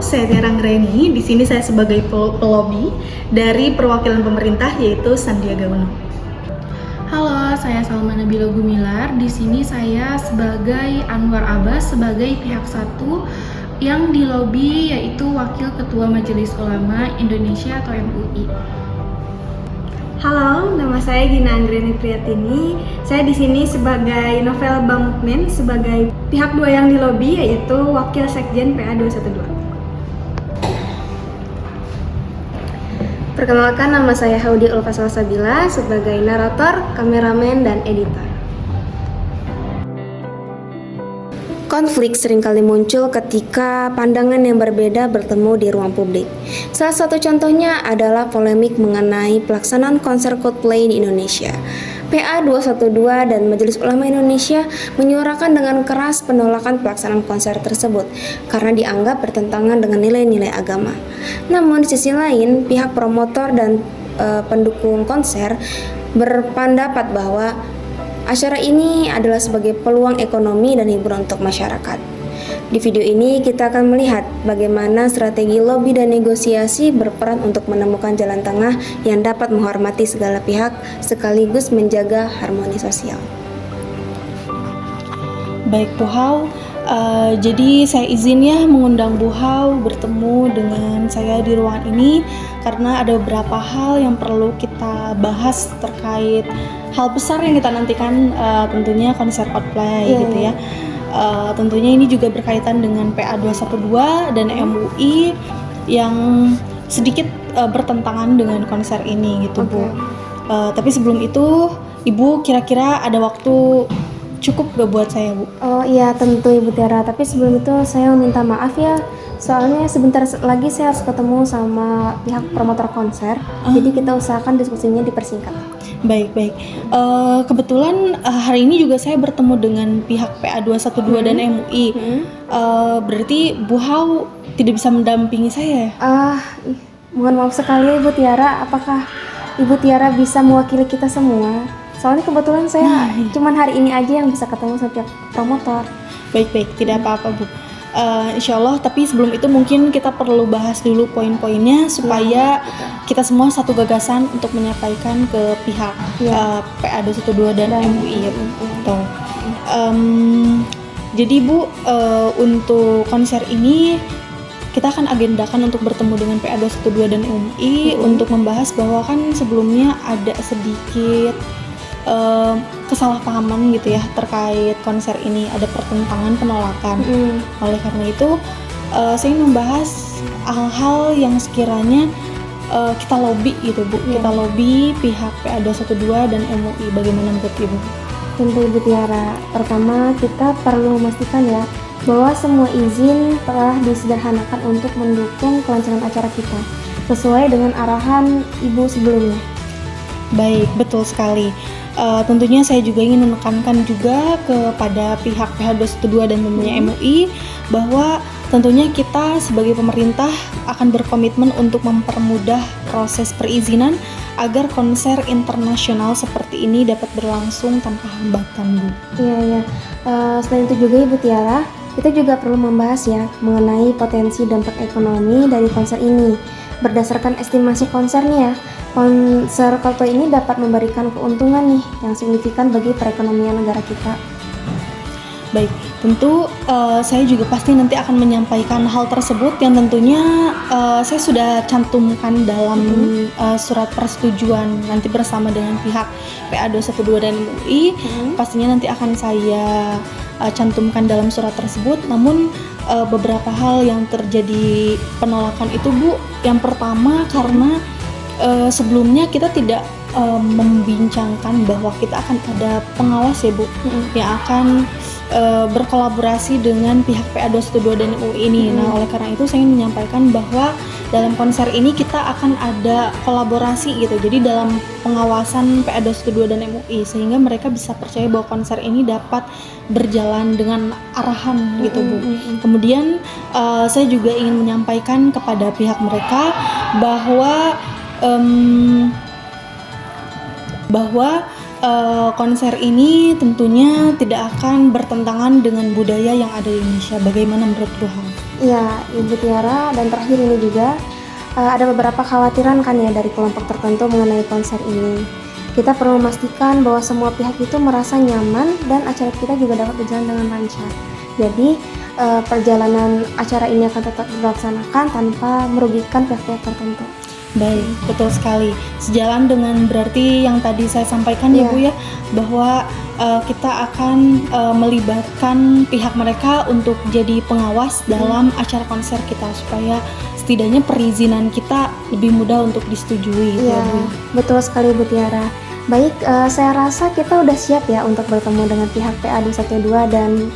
saya Tiara Anggraini. Di sini saya sebagai pelobi dari perwakilan pemerintah yaitu Sandiaga Uno. Halo, saya Salma Nabila Gumilar. Di sini saya sebagai Anwar Abbas sebagai pihak satu yang dilobi, yaitu Wakil Ketua Majelis Ulama Indonesia atau MUI. Halo, nama saya Gina Anggraini Priyatini. Saya di sini sebagai Novel Bang Mukmin sebagai pihak dua yang dilobi, yaitu Wakil Sekjen PA 212. Perkenalkan, nama saya Haudi Ulfa Salsabila sebagai narator, kameramen, dan editor. Konflik seringkali muncul ketika pandangan yang berbeda bertemu di ruang publik. Salah satu contohnya adalah polemik mengenai pelaksanaan konser Coldplay di Indonesia. PA 212 dan Majelis Ulama Indonesia menyuarakan dengan keras penolakan pelaksanaan konser tersebut karena dianggap bertentangan dengan nilai-nilai agama. Namun di sisi lain, pihak promotor dan pendukung konser berpendapat bahwa acara ini adalah sebagai peluang ekonomi dan hiburan untuk masyarakat. Di video ini kita akan melihat bagaimana strategi lobi dan negosiasi berperan untuk menemukan jalan tengah yang dapat menghormati segala pihak sekaligus menjaga harmoni sosial. Baik Bu Hau, jadi saya izin ya mengundang Bu Hau bertemu dengan saya di ruangan ini karena ada beberapa hal yang perlu kita bahas terkait hal besar yang kita nantikan, tentunya konser Coldplay gitu ya. Tentunya ini juga berkaitan dengan PA 212 dan MUI yang sedikit bertentangan dengan konser ini gitu Bu. Tapi sebelum itu, Ibu kira-kira ada waktu cukup gak buat saya Bu? Oh iya, tentu Ibu Tiara, tapi sebelum itu saya minta maaf ya, soalnya sebentar lagi saya harus ketemu sama pihak promotor konser, jadi kita usahakan diskusinya dipersingkat. Baik. Kebetulan hari ini juga saya bertemu dengan pihak PA 212 dan MUI. Berarti Bu Hau tidak bisa mendampingi saya ya? Mohon maaf sekali Ibu Tiara, apakah Ibu Tiara bisa mewakili kita semua? Soalnya kebetulan saya cuman hari ini aja yang bisa ketemu sama pihak promotor. Baik, tidak apa-apa Bu. Insya Allah, tapi sebelum itu mungkin kita perlu bahas dulu poin-poinnya supaya kita semua satu gagasan untuk menyampaikan ke pihak PA 212 dan MUI ya Bu. Jadi Bu, untuk konser ini kita akan agendakan untuk bertemu dengan PA 212 dan MUI untuk membahas bahwa kan sebelumnya ada sedikit kesalahpahaman gitu ya terkait konser ini, ada pertentangan, penolakan. Oleh karena itu saya ingin membahas hal-hal yang sekiranya kita lobby gitu Bu, kita lobby pihak PA 212 dan MUI. Bagaimana menurut Ibu? Tentu Ibu Tiara, pertama kita perlu memastikan ya bahwa semua izin telah disederhanakan untuk mendukung kelancaran acara kita sesuai dengan arahan Ibu sebelumnya. Baik, betul sekali. Tentunya saya juga ingin menekankan juga kepada pihak PH 212 dan tentunya MUI bahwa tentunya kita sebagai pemerintah akan berkomitmen untuk mempermudah proses perizinan agar konser internasional seperti ini dapat berlangsung tanpa hambatan Bu. Iya. Selain itu juga Ibu Tiara, kita juga perlu membahas ya mengenai potensi dampak ekonomi dari konser ini. Berdasarkan estimasi konser nih ya, konser Coldplay ini dapat memberikan keuntungan nih yang signifikan bagi perekonomian negara kita. Baik, tentu saya juga pasti nanti akan menyampaikan hal tersebut yang tentunya saya sudah cantumkan dalam surat persetujuan nanti bersama dengan pihak PA 212 dan MUI. Pastinya nanti akan saya cantumkan dalam surat tersebut. Namun beberapa hal yang terjadi penolakan itu Bu, yang pertama karena sebelumnya kita tidak membincangkan bahwa kita akan ada pengawas ya Bu, yang akan berkolaborasi dengan pihak PA 212 dan MUI ini. Nah, oleh karena itu saya ingin menyampaikan bahwa dalam konser ini kita akan ada kolaborasi gitu. Jadi dalam pengawasan PA 212 dan MUI sehingga mereka bisa percaya bahwa konser ini dapat berjalan dengan arahan gitu Bu. Kemudian saya juga ingin menyampaikan kepada pihak mereka bahwa konser ini tentunya tidak akan bertentangan dengan budaya yang ada di Indonesia. Bagaimana menurut Bu Hau? Ya, Ibu Tiara, dan terakhir ini juga ada beberapa khawatiran kan ya dari kelompok tertentu mengenai konser ini. Kita perlu memastikan bahwa semua pihak itu merasa nyaman dan acara kita juga dapat berjalan dengan lancar. Jadi perjalanan acara ini akan tetap dilaksanakan tanpa merugikan pihak-pihak tertentu. Baik, betul sekali. Sejalan dengan berarti yang tadi saya sampaikan ya Iya. Bu ya, bahwa kita akan melibatkan pihak mereka untuk jadi pengawas dalam acara konser kita supaya setidaknya perizinan kita lebih mudah untuk disetujui gitu ya Iya, Bu. betul sekali Bu Tiara. Baik, saya rasa kita udah siap ya untuk bertemu dengan pihak PA 212 dan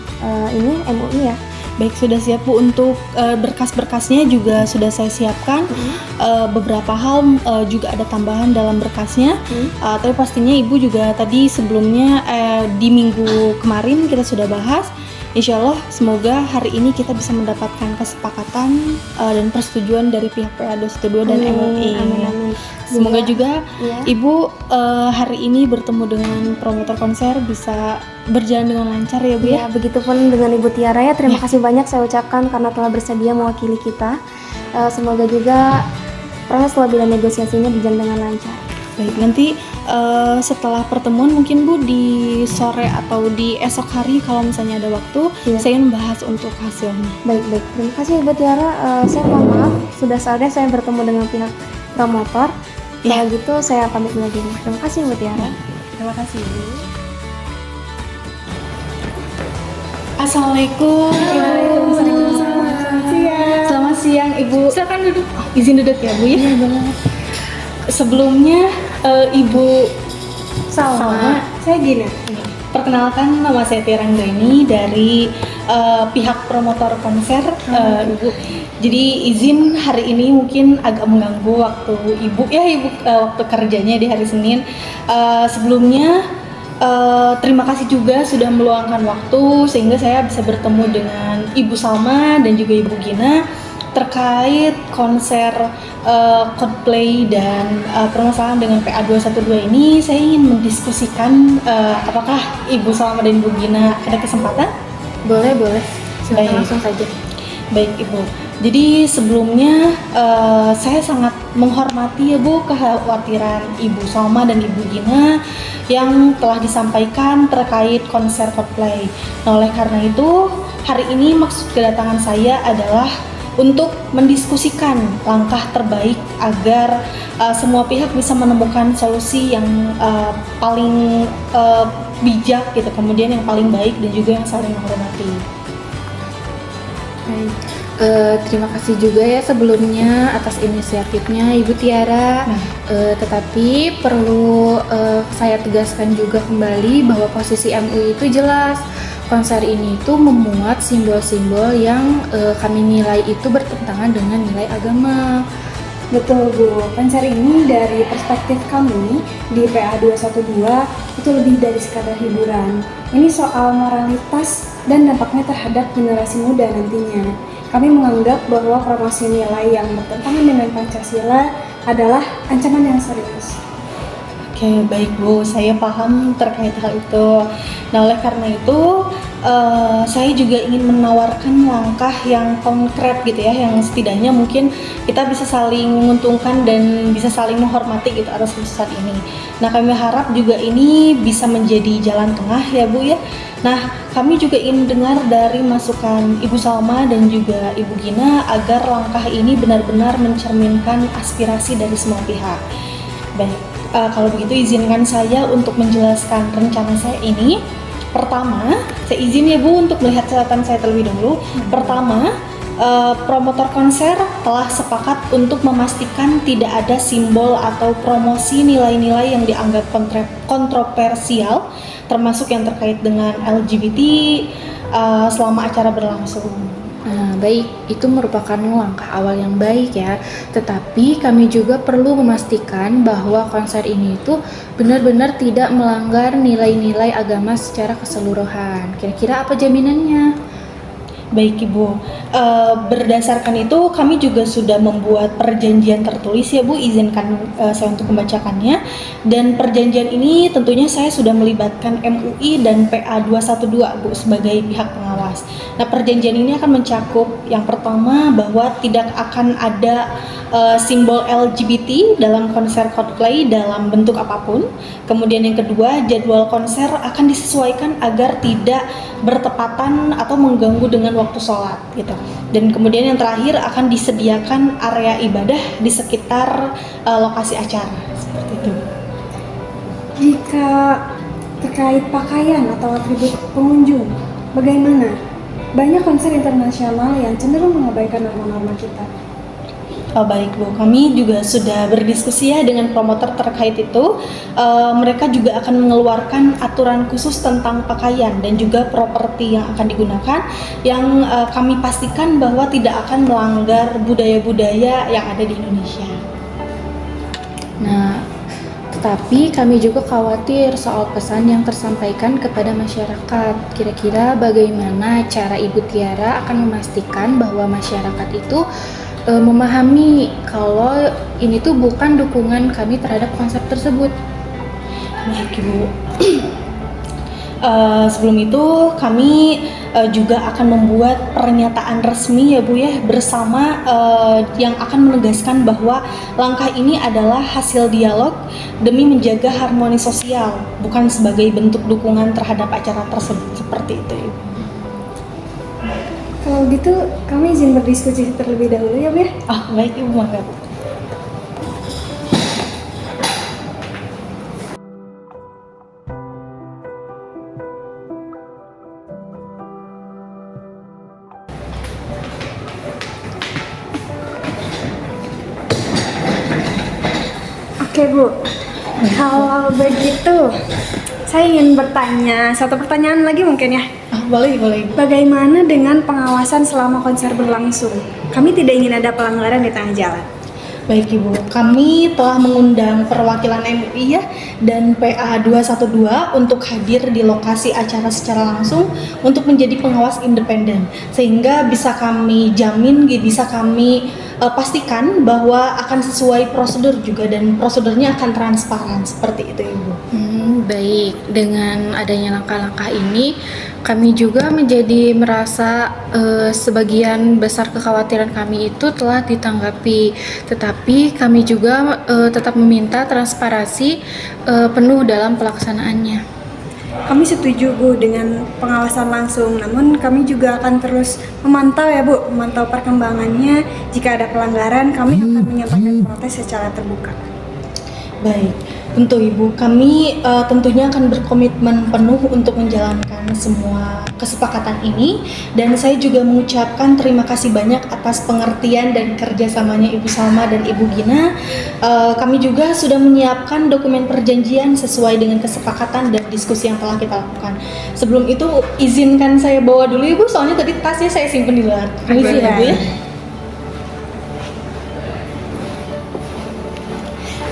ini MUI ya. Baik, sudah siap Bu untuk berkas-berkasnya juga sudah saya siapkan. Beberapa hal juga ada tambahan dalam berkasnya. Tapi pastinya Ibu juga tadi sebelumnya di minggu kemarin kita sudah bahas. Insya Allah semoga hari ini kita bisa mendapatkan kesepakatan dan persetujuan dari pihak PA 212 dan MUI. Amin. Semoga juga Ya. Ibu hari ini bertemu dengan promotor konser bisa berjalan dengan lancar ya Bu ya. Ya, begitupun dengan Ibu Tiara ya. Terima kasih banyak saya ucapkan karena telah bersedia mewakili kita. Semoga juga proses lobby dan negosiasinya berjalan dengan lancar. Baik, nanti setelah pertemuan mungkin Bu di sore atau di esok hari kalau misalnya ada waktu, Iya. saya ingin membahas untuk hasilnya. Baik. Terima kasih Ibu Tiara. Saya mohon maaf, sudah saatnya saya bertemu dengan pihak promotor. Kalau Iya. gitu saya pamit dulu. Terima kasih Ibu Tiara. Terima kasih Bu. Assalamualaikum. Selamat siang Ibu. Silakan duduk. Izin duduk ya Bu ya. Sebelumnya Ibu Salma, saya gini. Perkenalkan, nama saya Tiara Anggraini dari pihak promotor konser Ibu. Jadi izin hari ini mungkin agak mengganggu waktu Ibu waktu kerjanya di hari Senin. Sebelumnya terima kasih juga sudah meluangkan waktu sehingga saya bisa bertemu dengan Ibu Salma dan juga Ibu Gina terkait konser Coldplay dan permasalahan dengan PA 212 ini. Saya ingin mendiskusikan apakah Ibu Salma dan Ibu Gina ada kesempatan? Boleh. Silakan Baik. langsung saja. Baik Ibu, jadi sebelumnya saya sangat menghormati ya Bu kekhawatiran Ibu Salma dan Ibu Gina yang telah disampaikan terkait konser Coldplay. Nah, oleh karena itu hari ini maksud kedatangan saya adalah untuk mendiskusikan langkah terbaik agar semua pihak bisa menemukan solusi yang paling bijak gitu, kemudian yang paling baik dan juga yang saling menghormati. Baik. Terima kasih juga ya sebelumnya atas inisiatifnya Ibu Tiara. Tetapi perlu saya tegaskan juga kembali bahwa posisi MUI itu jelas. Konser ini itu memuat simbol-simbol yang kami nilai itu bertentangan dengan nilai agama. Betul Bu, konser ini dari perspektif kami di PA 212 itu lebih dari sekadar hiburan. Ini soal moralitas dan dampaknya terhadap generasi muda nantinya. Kami menganggap bahwa promosi nilai yang bertentangan dengan Pancasila adalah ancaman yang serius. Oke, baik Bu, saya paham terkait hal itu. Nah, oleh karena itu saya juga ingin menawarkan langkah yang konkret gitu ya, yang setidaknya mungkin kita bisa saling menguntungkan dan bisa saling menghormati gitu atas keputusan ini. Nah, kami harap juga ini bisa menjadi jalan tengah ya Bu ya. Nah, kami juga ingin dengar dari masukan Ibu Salma dan juga Ibu Gina agar langkah ini benar-benar mencerminkan aspirasi dari semua pihak. Baik, kalau begitu izinkan saya untuk menjelaskan rencana saya ini. Pertama, saya izin ya Bu untuk melihat catatan saya terlebih dahulu. Pertama, promotor konser telah sepakat untuk memastikan tidak ada simbol atau promosi nilai-nilai yang dianggap kontroversial, termasuk yang terkait dengan LGBT selama acara berlangsung. Nah, baik, itu merupakan langkah awal yang baik ya. Tetapi kami juga perlu memastikan bahwa konser ini itu benar-benar tidak melanggar nilai-nilai agama secara keseluruhan. Kira-kira apa jaminannya? Baik Ibu, berdasarkan itu kami juga sudah membuat perjanjian tertulis ya Bu, izinkan saya untuk membacakannya. Dan perjanjian ini tentunya saya sudah melibatkan MUI dan PA 212 Bu sebagai pihak pengawas. Nah, perjanjian ini akan mencakup yang pertama bahwa tidak akan ada simbol LGBT dalam konser Coldplay dalam bentuk apapun. Kemudian yang kedua, jadwal konser akan disesuaikan agar tidak bertepatan atau mengganggu dengan waktu sholat gitu. Dan kemudian yang terakhir akan disediakan area ibadah di sekitar lokasi acara seperti itu. Jika terkait pakaian atau atribut pengunjung, bagaimana? Banyak konser internasional yang cenderung mengabaikan norma-norma kita. Oh, baik Bu, kami juga sudah berdiskusi ya dengan promotor terkait itu. Mereka juga akan mengeluarkan aturan khusus tentang pakaian dan juga properti yang akan digunakan, yang kami pastikan bahwa tidak akan melanggar budaya-budaya yang ada di Indonesia. Nah, tetapi kami juga khawatir soal pesan yang tersampaikan kepada masyarakat. Kira-kira bagaimana cara Ibu Tiara akan memastikan bahwa masyarakat itu memahami kalau ini tuh bukan dukungan kami terhadap konsep tersebut. Baik Ibu. Sebelum itu kami juga akan membuat pernyataan resmi ya Bu ya, bersama yang akan menegaskan bahwa langkah ini adalah hasil dialog demi menjaga harmoni sosial, bukan sebagai bentuk dukungan terhadap acara tersebut, seperti itu Ibu. Kalau gitu, kami izin berdiskusi terlebih dahulu ya Bu ya. Ah, baik Ibu, mangga Bu. Oke Bu, kalau begitu saya ingin bertanya satu pertanyaan lagi mungkin ya. Ah, boleh. Bagaimana dengan pengawasan selama konser berlangsung? Kami tidak ingin ada pelanggaran di tengah jalan. Baik Ibu, kami telah mengundang perwakilan MUI ya dan PA 212 untuk hadir di lokasi acara secara langsung untuk menjadi pengawas independen, sehingga bisa kami jamin, bisa kami pastikan bahwa akan sesuai prosedur juga, dan prosedurnya akan transparan seperti itu Ibu. Baik, dengan adanya langkah-langkah ini kami juga menjadi merasa sebagian besar kekhawatiran kami itu telah ditanggapi, tetapi kami juga tetap meminta transparansi penuh dalam pelaksanaannya. Kami setuju Bu dengan pengawasan langsung, namun kami juga akan terus memantau ya Bu, memantau perkembangannya. Jika ada pelanggaran, kami akan menyampaikan protes secara terbuka. Baik, tentu Ibu, kami tentunya akan berkomitmen penuh untuk menjalankan semua kesepakatan ini, dan saya juga mengucapkan terima kasih banyak atas pengertian dan kerjasamanya Ibu Salma dan Ibu Gina. Kami juga sudah menyiapkan dokumen perjanjian sesuai dengan kesepakatan dan diskusi yang telah kita lakukan. Sebelum itu izinkan saya bawa dulu Ibu, soalnya tadi tasnya saya simpen di luar. Permisi ya Bu ya.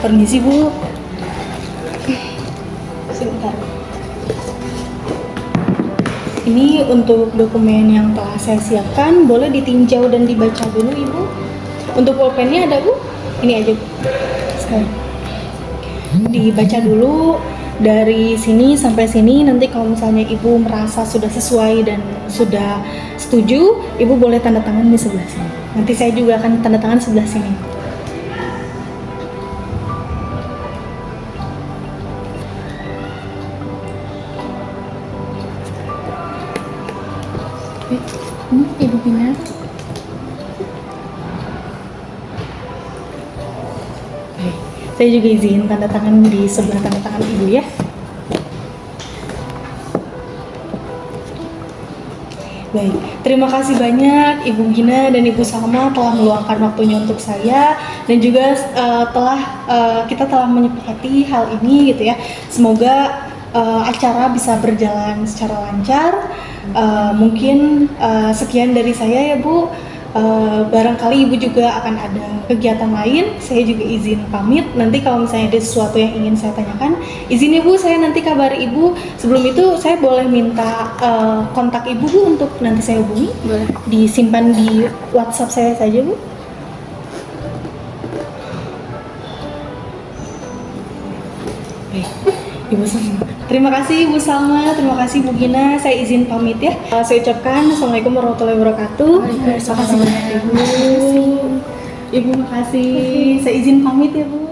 Permisi Bu. Sebentar. Ini untuk dokumen yang telah saya siapkan, boleh ditinjau dan dibaca dulu Ibu. Untuk pulpennya ada Bu? Ini aja Bu. Sekali. Dibaca dulu dari sini sampai sini, nanti kalau misalnya Ibu merasa sudah sesuai dan sudah setuju, Ibu boleh tanda tangan di sebelah sini. Nanti saya juga akan tanda tangan sebelah sini. Ibu Gina. Saya juga izin tanda tangan di sebelah tanda tangan Ibu ya. Baik, terima kasih banyak Ibu Gina dan Ibu Salma telah meluangkan waktunya untuk saya, dan juga kita telah menyepakati hal ini gitu ya. Semoga acara bisa berjalan secara lancar. Mungkin sekian dari saya ya Bu. barangkali ibu juga akan ada kegiatan lain, saya juga izin pamit. Nanti kalau misalnya ada sesuatu yang ingin saya tanyakan, izin ibu, saya nanti kabari ibu. Sebelum itu saya boleh minta kontak ibu Bu untuk nanti saya hubungi. Boleh. Disimpan di WhatsApp saya saja Bu. Baik, Ibu Salma. Terima kasih Ibu Salma, terima kasih Bu Gina. Saya izin pamit ya. Saya ucapkan Assalamualaikum warahmatullahi wabarakatuh. Terima kasih banyak Ibu. Ibu makasih. Saya izin pamit ya Bu.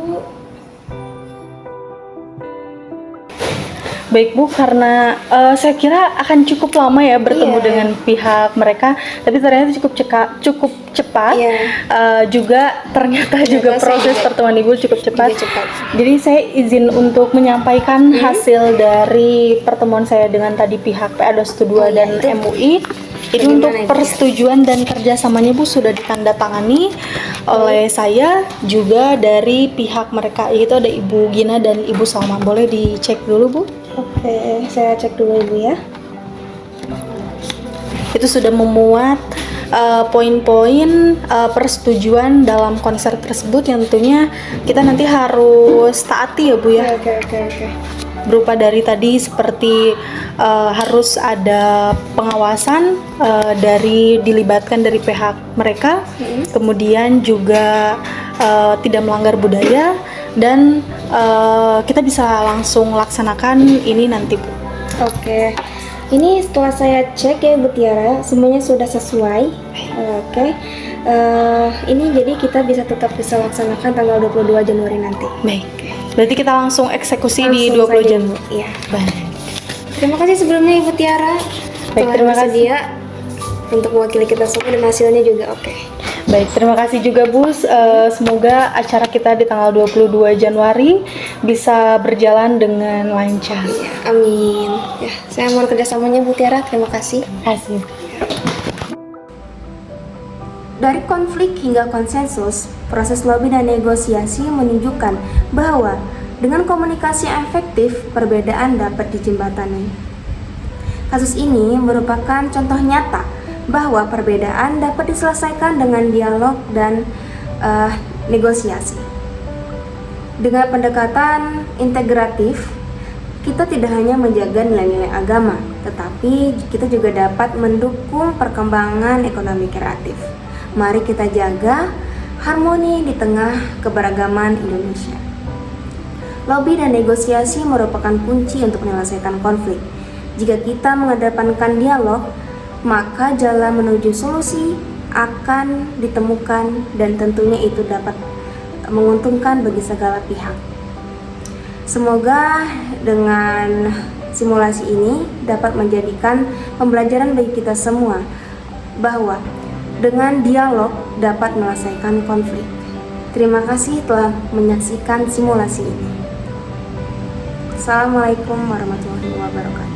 Baik Bu, karena saya kira akan cukup lama ya bertemu dengan pihak mereka, tapi ternyata cukup cepat. Juga ternyata juga proses pertemuan Ibu cukup cepat. Jadi saya izin untuk menyampaikan hasil dari pertemuan saya dengan tadi pihak PA 212 dan MUI. Itu untuk persetujuan dan kerjasamanya Bu sudah ditandatangani oleh saya, juga dari pihak mereka, yaitu ada Ibu Gina dan Ibu Salma. Boleh dicek dulu Bu? Oke, saya cek dulu Ibu ya. Itu sudah memuat poin-poin persetujuan dalam konser tersebut yang tentunya kita nanti harus taati ya Bu ya. Oke. Berupa dari tadi seperti harus ada pengawasan dilibatkan dari pihak mereka, kemudian juga tidak melanggar budaya, dan kita bisa langsung laksanakan ini nanti Bu. Oke. Ini setelah saya cek ya Bu Tiara, semuanya sudah sesuai. Oke. Ini jadi kita bisa laksanakan tanggal 22 Januari nanti. Baik. Berarti kita langsung eksekusi di Langsung 20 saja, Januari. Bu. Iya. Baik. Terima kasih sebelumnya Ibu Tiara. Baik, telah terima kasih. bersedia untuk mewakili kita semua dan hasilnya juga oke. Baik, terima kasih juga Bu. Semoga acara kita di tanggal 22 Januari bisa berjalan dengan lancar. Amin. Ya, saya mohon kerjasamanya Bu Tiara. Terima kasih. Terima kasih. Dari konflik hingga konsensus, proses lobby dan negosiasi menunjukkan bahwa dengan komunikasi yang efektif, perbedaan dapat dijembatani. Kasus ini merupakan contoh nyata bahwa perbedaan dapat diselesaikan dengan dialog dan negosiasi. Dengan pendekatan integratif, kita tidak hanya menjaga nilai-nilai agama, tetapi kita juga dapat mendukung perkembangan ekonomi kreatif. Mari kita jaga harmoni di tengah keberagaman Indonesia. Lobby dan negosiasi merupakan kunci untuk menyelesaikan konflik. Jika kita mengedepankan dialog, maka jalan menuju solusi akan ditemukan dan tentunya itu dapat menguntungkan bagi segala pihak. Semoga dengan simulasi ini dapat menjadikan pembelajaran bagi kita semua bahwa dengan dialog dapat menyelesaikan konflik. Terima kasih telah menyaksikan simulasi ini. Assalamualaikum warahmatullahi wabarakatuh.